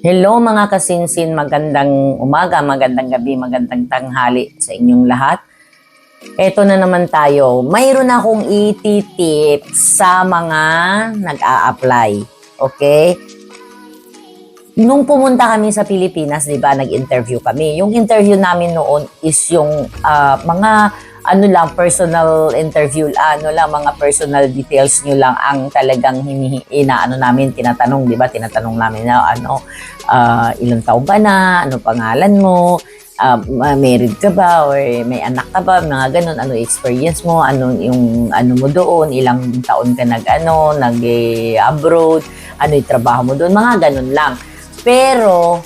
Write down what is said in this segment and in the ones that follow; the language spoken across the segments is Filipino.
Hello mga kasinsin, magandang umaga, magandang gabi, magandang tanghali sa inyong lahat. Eto na naman tayo. Mayroon akong iti-tips sa mga nag-a-apply. Okay? Nung pumunta kami sa Pilipinas, di ba, nag-interview kami. Yung interview namin noon is yung mga personal interview, mga personal details nyo lang ang talagang inaano namin, tinatanong, di ba? Tinatanong namin na ilang taon ka na, ano pangalan mo, married ka ba, or may anak ka ba, mga ganun, ano experience mo, ano yung ano mo doon, ilang taon ka nag-abroad, ano yung trabaho mo doon, mga ganun lang. Pero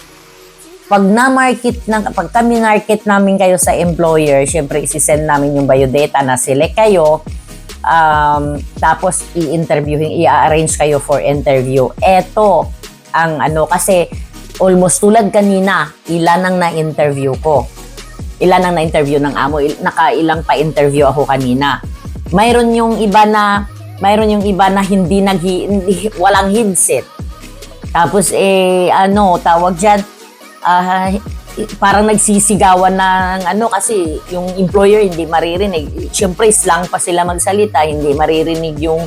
pag kami market namin kayo sa employer, syempre isi-send namin yung biodata na select kayo, tapos i-arrange kayo for interview. Eto, ang kasi almost tulad kanina, ilan ang na-interview ko. Ilan ang na-interview ng amo, nakailang pa-interview ako kanina. Mayroon yung iba na hindi walang headset. Tapos tawag diyan, parang nagsisigawan ng kasi yung employer hindi maririnig. Siyempre slang pa sila magsalita, hindi maririnig yung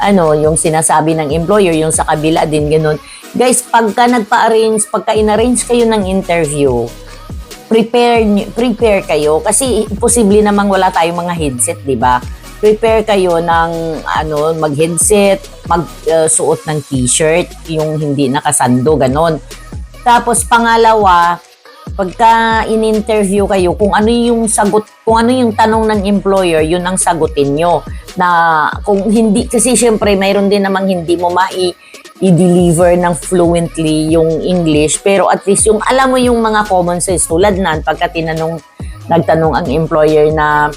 yung sinasabi ng employer, yung sa kabila din ganoon. Guys, pagka in-arrange kayo ng interview, prepare kayo kasi posible namang wala tayong mga headset, di ba? Prepare kayo ng mag-headset, magsuot ng t-shirt, yung hindi nakasando, ganon. Tapos pangalawa, pagka in-interview kayo, kung ano yung tanong ng employer, yun ang sagutin nyo. Na kung hindi, kasi syempre mayroon din namang hindi mo i-deliver ng fluently yung English, pero at least yung alam mo yung mga common sense tulad nan pagka nagtanong ang employer na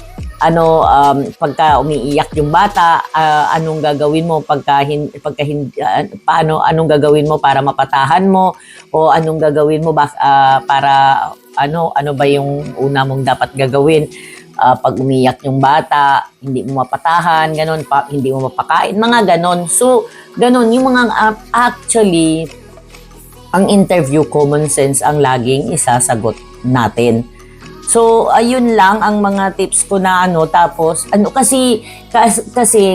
pagka umiiyak yung bata, anong gagawin mo anong gagawin mo para mapatahan mo, o anong gagawin mo para ano ba yung una mong dapat gagawin pag umiiyak yung bata, hindi mo mapatahan, ganon, hindi mo mapakain, mga ganon. So ganon yung mga actually ang interview common sense ang laging isasagot natin. So, ayun lang ang mga tips ko na tapos, kasi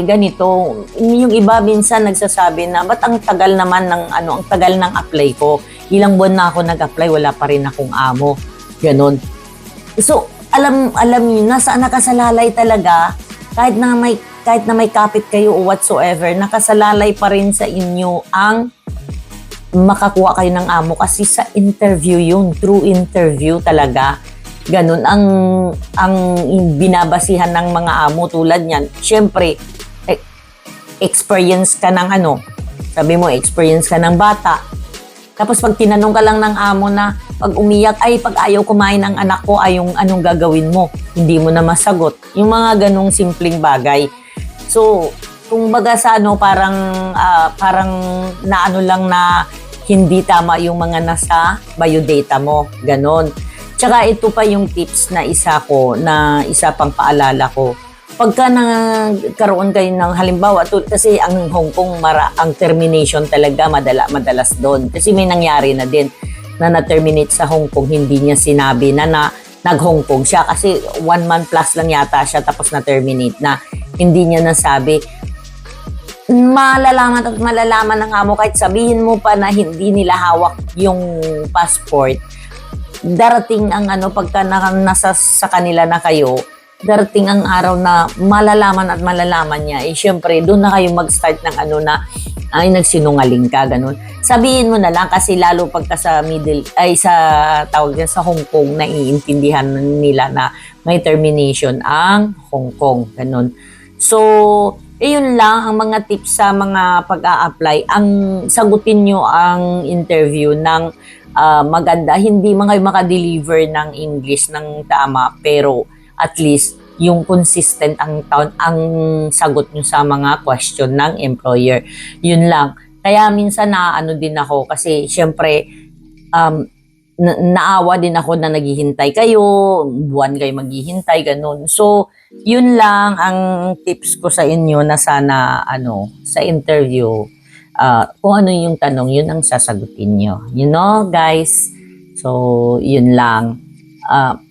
ganito, yung iba minsan nagsasabi na, ba't ang tagal naman ang tagal ng apply ko? Ilang buwan na ako nag-apply, wala pa rin akong amo. Ganon. So, alam niyo, nakasalalay talaga, kahit na may kapit kayo o whatsoever, nakasalalay pa rin sa inyo ang makakuha kayo ng amo kasi sa interview yun, true interview talaga. Ganun ang binabasihan ng mga amo tulad niyan. Siyempre, experience ka ng sabi mo, experience ka ng bata. Tapos pag tinanong ka lang ng amo na pag umiyak, pag ayaw kumain ng anak ko, anong gagawin mo? Hindi mo na masagot. Yung mga ganong simpleng bagay. So, kung baga sa parang lang na hindi tama yung mga nasa biodata mo. Ganon. Tsaka ito pa yung tips na isa pang paalala ko. Pagka nagkaroon kayo ng halimbawa, kasi ang Hong Kong, ang termination talaga madalas doon. Kasi may nangyari na din na na-terminate sa Hong Kong, hindi niya sinabi na nag-Hong Kong siya. Kasi 1 month plus lang yata siya tapos na-terminate na. Hindi niya nasabi. Malalaman ng amo kahit sabihin mo pa na hindi nila hawak yung passport. Darating ang pagka nasa sa kanila na kayo, darating ang araw na malalaman niya. Syempre, doon na kayo mag-start ng nagsinungaling ka, ganun. Sabihin mo na lang kasi lalo pagka sa sa Hong Kong, naiintindihan nila na may termination ang Hong Kong, ganun. So, yun lang ang mga tips sa mga pag-a-apply. Ang sagutin nyo ang interview ng maganda. Hindi man kayo makadeliver ng English ng tama, pero at least yung consistent ang sagot nyo sa mga question ng employer. Yun lang. Kaya minsan din ako kasi syempre naawa din ako na naghihintay kayo, buwan kayo maghihintay, ganun. So, yun lang ang tips ko sa inyo na sana sa interview kung ano yung tanong, yun ang sasagutin nyo. You know, guys? So, yun lang.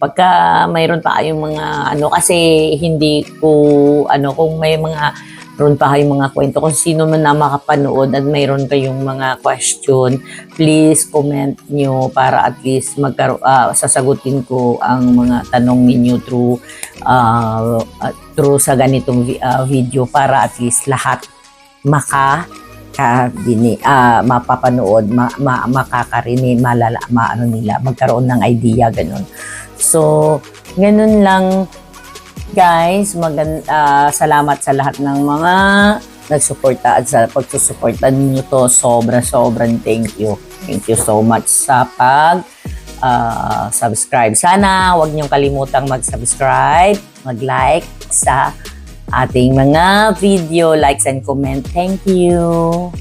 Pagka mayroon pa kayong mga kasi hindi ko kung may mga mayroon pa kayong mga kwento kung sino man na makapanood at mayroon kayong mga question, please comment nyo para at least sasagutin ko ang mga tanong ninyo through sa ganitong video para at least lahat mapapanood, makakarinig, nila, magkaroon ng idea, ganun. So, ganun lang, guys. Salamat sa lahat ng mga nagsuporta at sa pagsusuporta ninyo to. Sobrang thank you. Thank you so much sa subscribe. Sana huwag niyong kalimutang mag-subscribe, mag-like sa ating mga video, likes and comment. Thank you.